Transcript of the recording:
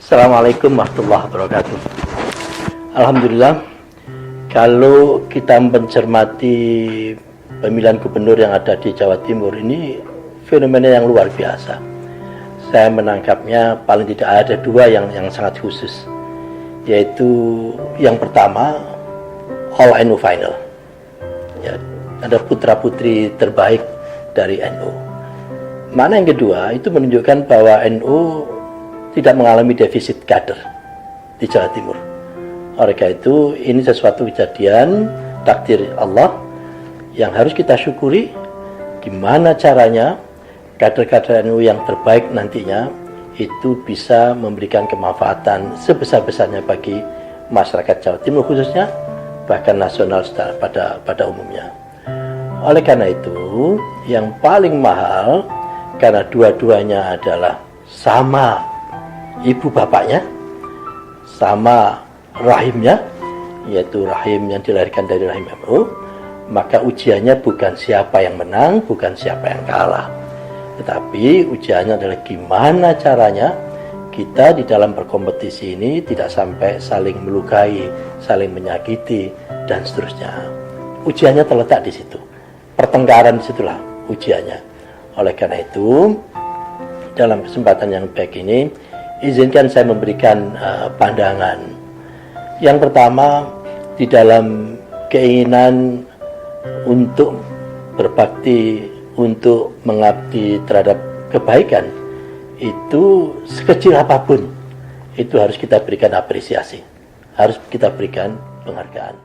Assalamualaikum warahmatullahi wabarakatuh. Alhamdulillah, kalau kita mencermati pemilihan gubernur yang ada di Jawa Timur ini fenomena yang luar biasa. Saya menangkapnya paling tidak ada dua yang sangat khusus, yaitu yang pertama All NU Final. Ya, ada putra-putri terbaik dari NU. Mana yang kedua itu menunjukkan bahwa NU tidak mengalami defisit kader di Jawa Timur. Oleh karena itu, ini sesuatu kejadian takdir Allah yang harus kita syukuri. Gimana caranya kader-kader NU yang terbaik nantinya itu bisa memberikan kemanfaatan sebesar-besarnya bagi masyarakat Jawa Timur khususnya, bahkan nasional pada umumnya. Oleh karena itu, yang paling mahal karena dua-duanya adalah sama ibu bapaknya, sama rahimnya, yaitu rahim yang dilahirkan dari rahim NU, maka ujiannya bukan siapa yang menang, bukan siapa yang kalah, tetapi ujiannya adalah gimana caranya kita di dalam berkompetisi ini tidak sampai saling melukai, saling menyakiti, dan seterusnya. Ujiannya terletak di situ, pertengkaran disitulah ujiannya. Oleh karena itu, dalam kesempatan yang baik ini, izinkan saya memberikan pandangan. Yang pertama, di dalam keinginan untuk berbakti, untuk mengabdi terhadap kebaikan, itu sekecil apapun, itu harus kita berikan apresiasi, harus kita berikan penghargaan.